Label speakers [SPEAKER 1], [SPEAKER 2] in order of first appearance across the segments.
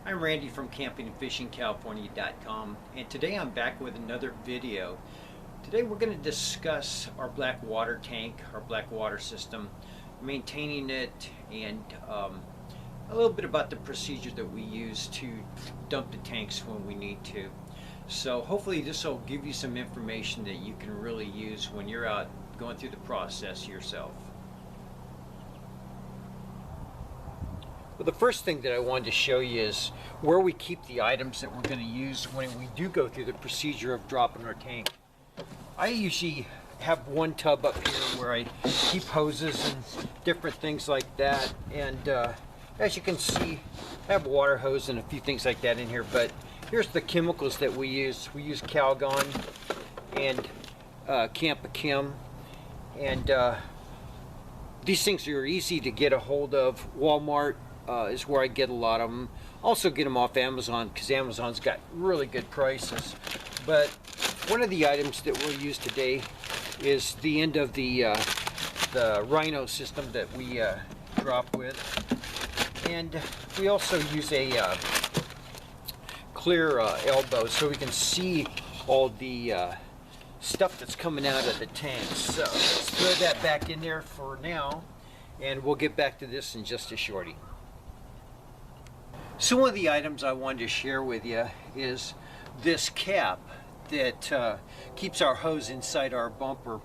[SPEAKER 1] I'm Randy from campingandfishingcalifornia.com, and today I'm back with another video. Today we're going to discuss our black water tank, our black water system, maintaining it, and a little bit about the procedure that we use to dump the tanks when we need to. So hopefully this will give you some information that you can really use when you're out going through the process yourself. Well, the first thing that I wanted to show you is where we keep the items that we're going to use when we do go through the procedure of dropping our tank. I usually have one tub up here where I keep hoses and different things like that, and as you can see, I have a water hose and a few things like that in here. But here's the chemicals that we use. We use Calgon and Campa-Chem, and these things are easy to get a hold of. Walmart is where I get a lot of them. Also get them off Amazon because Amazon's got really good prices. But one of the items that we'll use today is the end of the Rhino system that we drop with, and we also use a clear elbow so we can see all the stuff that's coming out of the tank. So let's throw that back in there for now, and we'll get back to this in just a shorty. So one of the items I wanted to share with you is this cap that keeps our hose inside our bumper.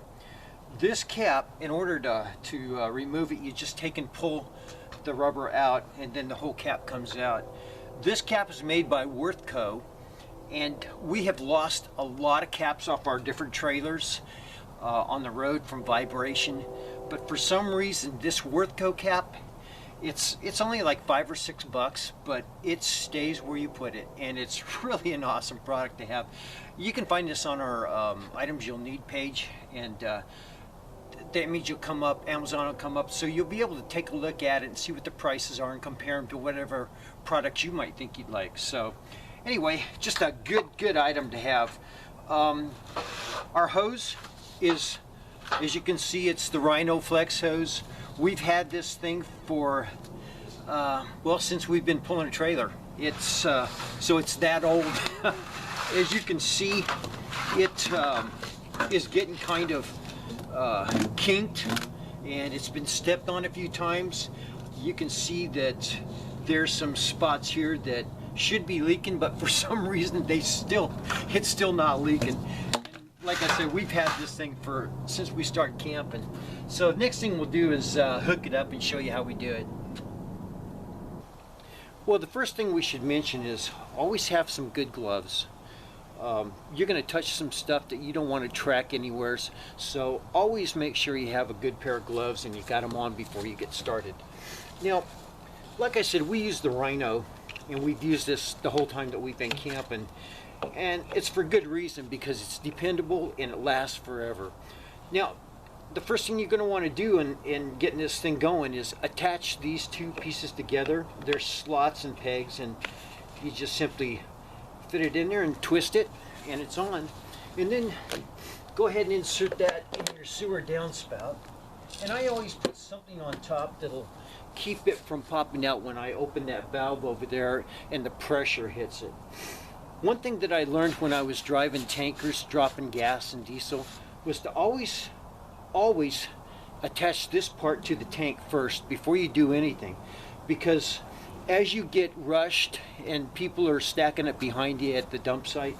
[SPEAKER 1] This cap, in order to remove it, you just take and pull the rubber out, and then the whole cap comes out. This cap is made by Worthco, and we have lost a lot of caps off our different trailers on the road from vibration. But for some reason, this Worthco cap, it's only like $5 or $6, but it stays where you put it, and it's really an awesome product to have. You can find this on our items you'll need page, and that means you'll come up, Amazon will come up, so you'll be able to take a look at it and see what the prices are and compare them to whatever products you might think you'd like. So anyway, just a good item to have. Our hose is, as you can see, it's the Rhino Flex hose. We've had this thing for well, since we've been pulling a trailer. It's so it's that old. As you can see, it is getting kind of kinked, and it's been stepped on a few times. You can see that there's some spots here that should be leaking, but for some reason it's still not leaking. Like I said, we've had this thing since we started camping. So next thing we'll do is hook it up and show you how we do it. Well, the first thing we should mention is always have some good gloves. You're going to touch some stuff that you don't want to track anywhere, so always make sure you have a good pair of gloves and you got them on before you get started. Now, like I said, we use the Rhino, and we've used this the whole time that we've been camping. And it's for good reason, because it's dependable and it lasts forever. Now, the first thing you're going to want to do in getting this thing going is attach these two pieces together. There's slots and pegs, and you just simply fit it in there and twist it, and it's on. And then go ahead and insert that in your sewer downspout. And I always put something on top that'll keep it from popping out when I open that valve over there and the pressure hits it. One thing that I learned when I was driving tankers, dropping gas and diesel, was to always attach this part to the tank first before you do anything. Because as you get rushed and people are stacking it behind you at the dump site,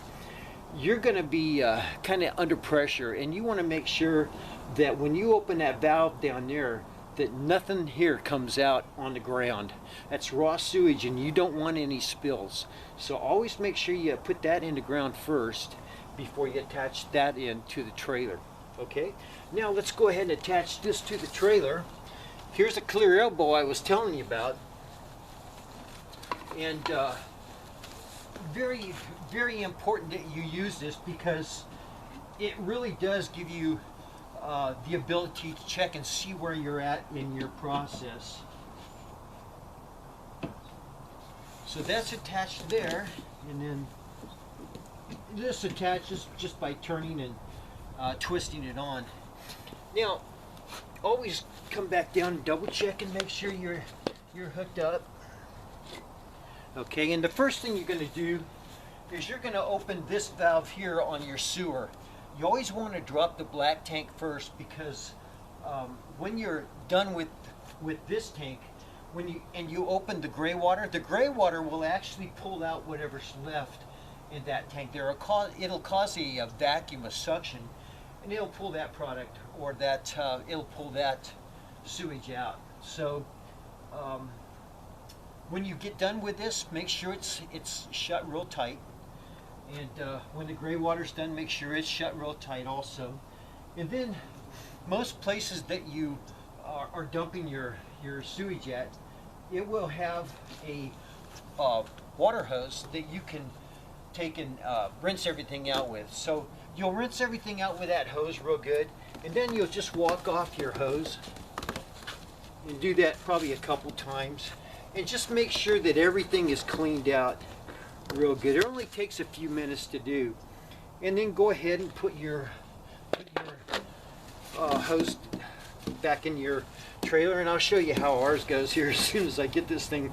[SPEAKER 1] you're going to be kind of under pressure, and you want to make sure that when you open that valve down there, that nothing here comes out on the ground. That's raw sewage, and you don't want any spills. So always make sure you put that in the ground first before you attach that into the trailer. Okay, now let's go ahead and attach this to the trailer. Here's a clear elbow I was telling you about, and very important that you use this, because it really does give you the ability to check and see where you're at in your process. So that's attached there, and then this attaches just by turning and twisting it on. Now, always come back down and double check and make sure you're hooked up. Okay, and the first thing you're going to do is you're going to open this valve here on your sewer. You always want to drop the black tank first, because when you're done with this tank, when you open the gray water will actually pull out whatever's left in that tank. It'll cause a vacuum, a suction, and it'll pull that product, or that it'll pull that sewage out. So when you get done with this, make sure it's shut real tight. And when the gray water's done, make sure it's shut real tight also. And then most places that you are dumping your sewage at, it will have a water hose that you can take and rinse everything out with. So you'll rinse everything out with that hose real good, and then you'll just walk off your hose and do that probably a couple times, and just make sure that everything is cleaned out real good. It only takes a few minutes to do. And then go ahead and put your hose back in your trailer, and I'll show you how ours goes here as soon as I get this thing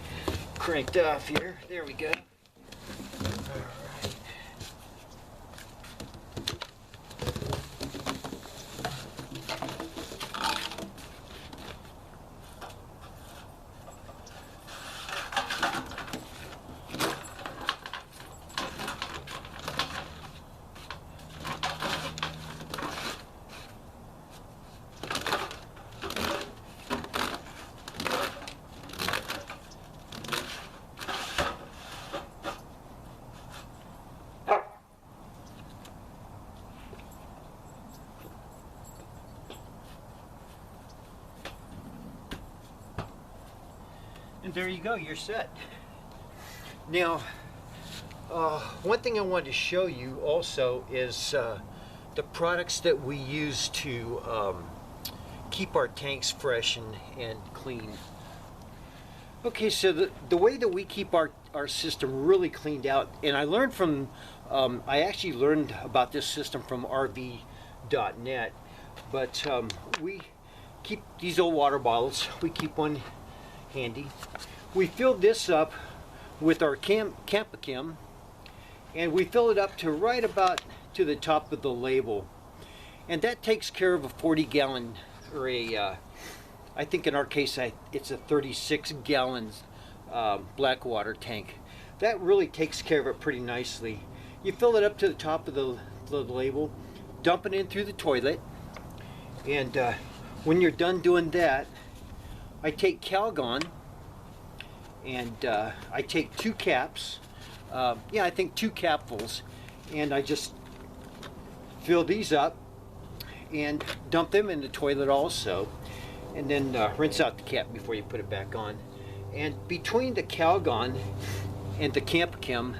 [SPEAKER 1] cranked off here. There we go. And there you go, you're set. Now, one thing I wanted to show you also is the products that we use to keep our tanks fresh and clean. Okay, so the way that we keep our system really cleaned out, and I learned from, I actually learned about this system from RV.net, but we keep these old water bottles, we keep one handy. We filled this up with our Campichem, and we fill it up to right about to the top of the label, and that takes care of a 40-gallon, or I think in our case it's a 36-gallon black water tank. That really takes care of it pretty nicely. You fill it up to the top of the label, dump it in through the toilet, and when you're done doing that, I take Calgon, and I take 2 caps, yeah, I think 2 capfuls, and I just fill these up and dump them in the toilet also, and then rinse out the cap before you put it back on. And between the Calgon and the Campichem,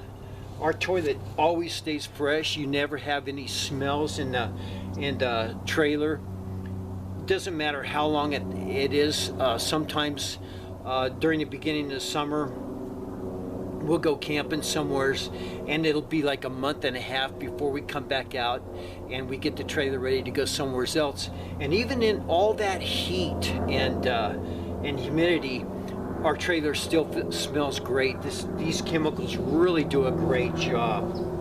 [SPEAKER 1] our toilet always stays fresh. You never have any smells in the trailer. Doesn't matter how long it is. Sometimes during the beginning of the summer, we'll go camping somewheres, and it'll be like a month and a half before we come back out and we get the trailer ready to go somewhere else. And even in all that heat and humidity, our trailer still smells great. These chemicals really do a great job.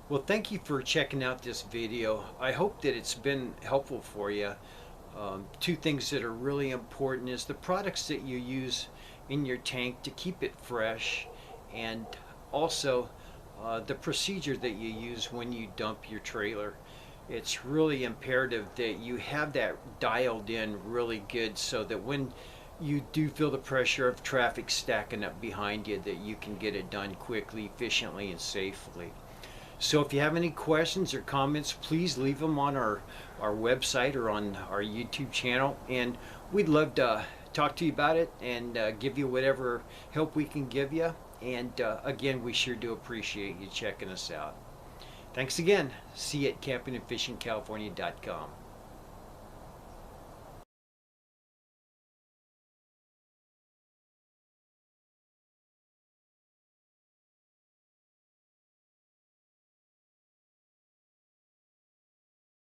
[SPEAKER 1] Well, thank you for checking out this video. I hope that it's been helpful for you. 2 things that are really important is the products that you use in your tank to keep it fresh, and also the procedure that you use when you dump your trailer. It's really imperative that you have that dialed in really good, so that when you do feel the pressure of traffic stacking up behind you, that you can get it done quickly, efficiently, and safely. So if you have any questions or comments, please leave them on our website or on our YouTube channel, and we'd love to talk to you about it and give you whatever help we can give you. And again, we sure do appreciate you checking us out. Thanks again. See you at campingandfishingcalifornia.com.